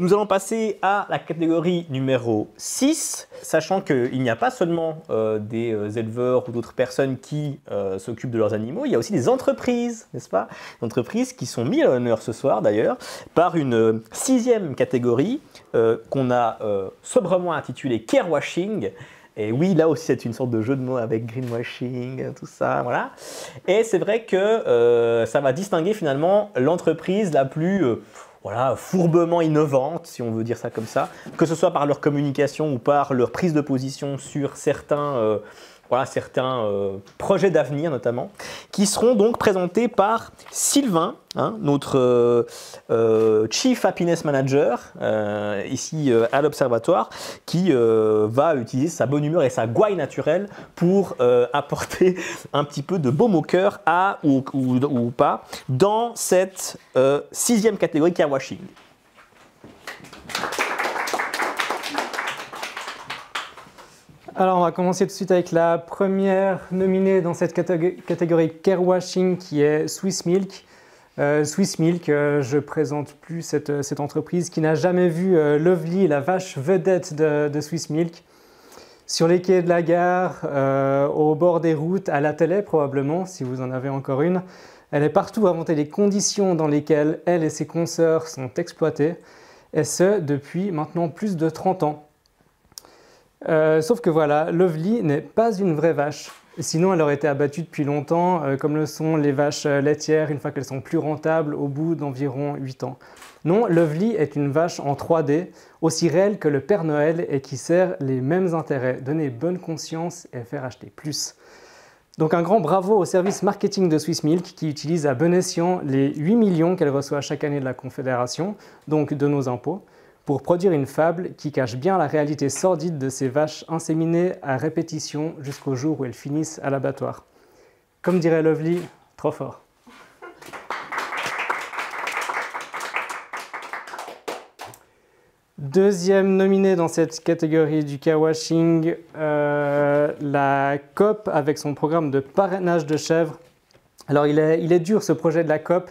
Nous allons passer à la catégorie numéro 6, sachant qu'il n'y a pas seulement des éleveurs ou d'autres personnes qui s'occupent de leurs animaux, il y a aussi des entreprises, n'est-ce pas? Des entreprises qui sont mises à l'honneur ce soir d'ailleurs par une sixième catégorie qu'on a sobrement intitulée Carewashing. Et oui, là aussi, c'est une sorte de jeu de mots avec greenwashing, tout ça, voilà. Et c'est vrai que ça va distinguer finalement l'entreprise la plus voilà, fourbement innovante, si on veut dire ça comme ça, que ce soit par leur communication ou par leur prise de position sur certains projets d'avenir notamment, qui seront donc présentés par Sylvain, notre Chief Happiness Manager, ici à l'Observatoire, qui va utiliser sa bonne humeur et sa gouaille naturelle pour apporter un petit peu de baume au cœur ou pas dans cette sixième catégorie Carewashing. Alors, on va commencer tout de suite avec la première nominée dans cette catégorie Carewashing qui est Swiss Milk. Swiss Milk, je ne présente plus cette entreprise qui n'a jamais vu Lovely, la vache vedette de Swiss Milk. Sur les quais de la gare, au bord des routes, à la télé probablement, si vous en avez encore une. Elle est partout à inventer les conditions dans lesquelles elle et ses consoeurs sont exploitées, et ce depuis maintenant plus de 30 ans. Sauf que voilà, Lovely n'est pas une vraie vache. Sinon, elle aurait été abattue depuis longtemps, comme le sont les vaches laitières, une fois qu'elles sont plus rentables, au bout d'environ 8 ans. Non, Lovely est une vache en 3D, aussi réelle que le Père Noël et qui sert les mêmes intérêts, donner bonne conscience et faire acheter plus. Donc un grand bravo au service marketing de Swiss Milk qui utilise à bon escient les 8 millions qu'elle reçoit chaque année de la Confédération, donc de nos impôts, pour produire une fable qui cache bien la réalité sordide de ces vaches inséminées à répétition jusqu'au jour où elles finissent à l'abattoir. Comme dirait Lovely, trop fort. Deuxième nominée dans cette catégorie du carewashing, la COP avec son programme de parrainage de chèvres. Alors il est dur ce projet de la COP.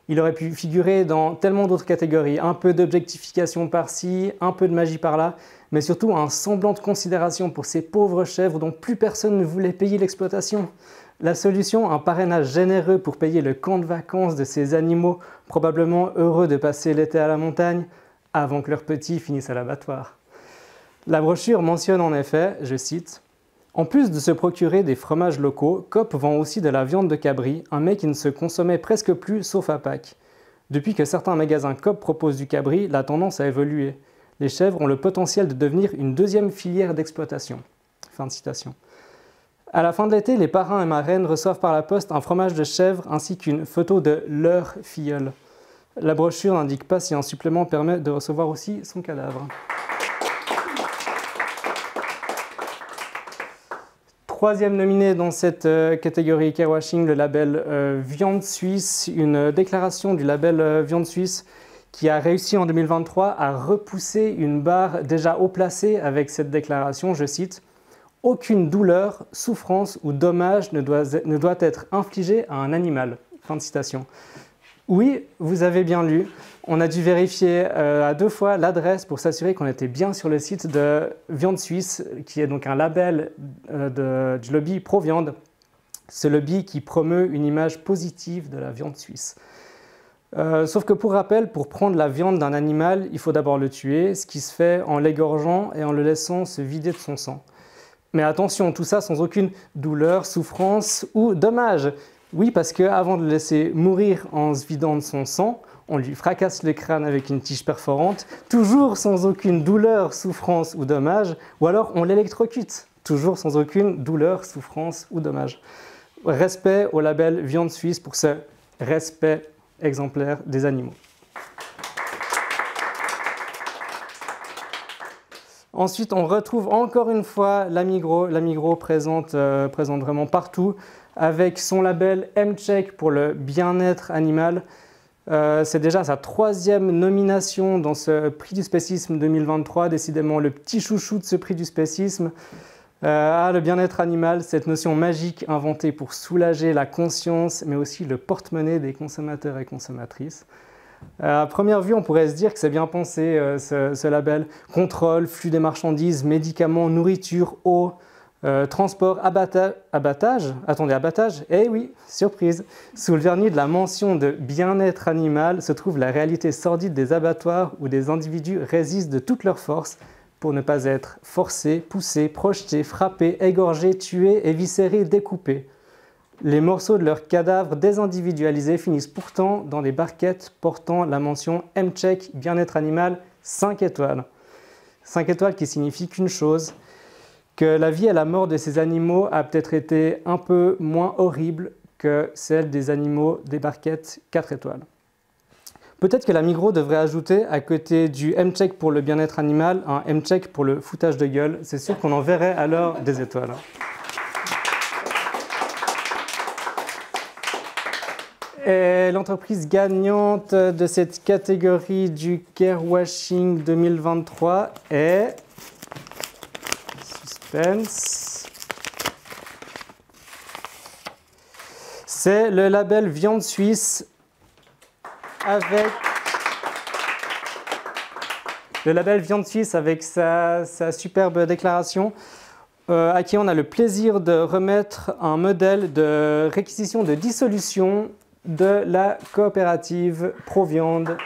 Il aurait pu figurer dans tellement d'autres catégories, un peu d'objectification par-ci, un peu de magie par-là, mais surtout un semblant de considération pour ces pauvres chèvres dont plus personne ne voulait payer l'exploitation. La solution, un parrainage généreux pour payer le camp de vacances de ces animaux probablement heureux de passer l'été à la montagne, avant que leurs petits finissent à l'abattoir. La brochure mentionne en effet, je cite, « En plus de se procurer des fromages locaux, Coop vend aussi de la viande de cabri, un mets qui ne se consommait presque plus sauf à Pâques. Depuis que certains magasins Coop proposent du cabri, la tendance a évolué. Les chèvres ont le potentiel de devenir une deuxième filière d'exploitation. » Fin de citation. À la fin de l'été, les parrains et marraines reçoivent par la poste un fromage de chèvre ainsi qu'une photo de leur filleule. La brochure n'indique pas si un supplément permet de recevoir aussi son cadavre. Troisième nominé dans cette catégorie carewashing, le label Viande Suisse, une déclaration du label Viande Suisse qui a réussi en 2023 à repousser une barre déjà haut placée avec cette déclaration, je cite, « Aucune douleur, souffrance ou dommage ne doit être infligée à un animal. » Fin de citation. Oui, vous avez bien lu. On a dû vérifier à 2 fois l'adresse pour s'assurer qu'on était bien sur le site de Viande Suisse, qui est donc un label du lobby pro-viande. Ce lobby qui promeut une image positive de la viande suisse. Sauf que pour rappel, pour prendre la viande d'un animal, il faut d'abord le tuer, ce qui se fait en l'égorgeant et en le laissant se vider de son sang. Mais attention, tout ça sans aucune douleur, souffrance ou dommage. Oui, parce qu'avant de le laisser mourir en se vidant de son sang, on lui fracasse le crâne avec une tige perforante, toujours sans aucune douleur, souffrance ou dommage, ou alors on l'électrocute, toujours sans aucune douleur, souffrance ou dommage. Respect au label Viande Suisse pour ce respect exemplaire des animaux. Ensuite, on retrouve encore une fois la Migros. La Migros présente vraiment partout, avec son label M-Check pour le bien-être animal. C'est déjà sa 3e nomination dans ce prix du spécisme 2023, décidément le petit chouchou de ce prix du spécisme. Le bien-être animal, cette notion magique inventée pour soulager la conscience, mais aussi le porte-monnaie des consommateurs et consommatrices. À première vue, on pourrait se dire que c'est bien pensé, ce label. Contrôle, flux des marchandises, médicaments, nourriture, eau, transport, abattage. Attendez, abattage? Eh oui, surprise. Sous le vernis de la mention de bien-être animal se trouve la réalité sordide des abattoirs où des individus résistent de toute leur force pour ne pas être forcés, poussés, projetés, frappés, égorgés, tués, éviscérés, découpés. Les morceaux de leurs cadavres désindividualisés finissent pourtant dans des barquettes portant la mention M-Check bien-être animal 5 étoiles. 5 étoiles qui signifie qu'une chose, que la vie et la mort de ces animaux a peut-être été un peu moins horrible que celle des animaux des barquettes 4 étoiles. Peut-être que la Migros devrait ajouter, à côté du M-Check pour le bien-être animal, un M-Check pour le foutage de gueule. C'est sûr qu'on en verrait alors des étoiles. Et l'entreprise gagnante de cette catégorie du Carewashing 2023 est... Suspense. C'est le label Viande Suisse avec... Le label Viande Suisse avec sa superbe déclaration. À qui on a le plaisir de remettre un modèle de réquisition de dissolution de la coopérative Proviande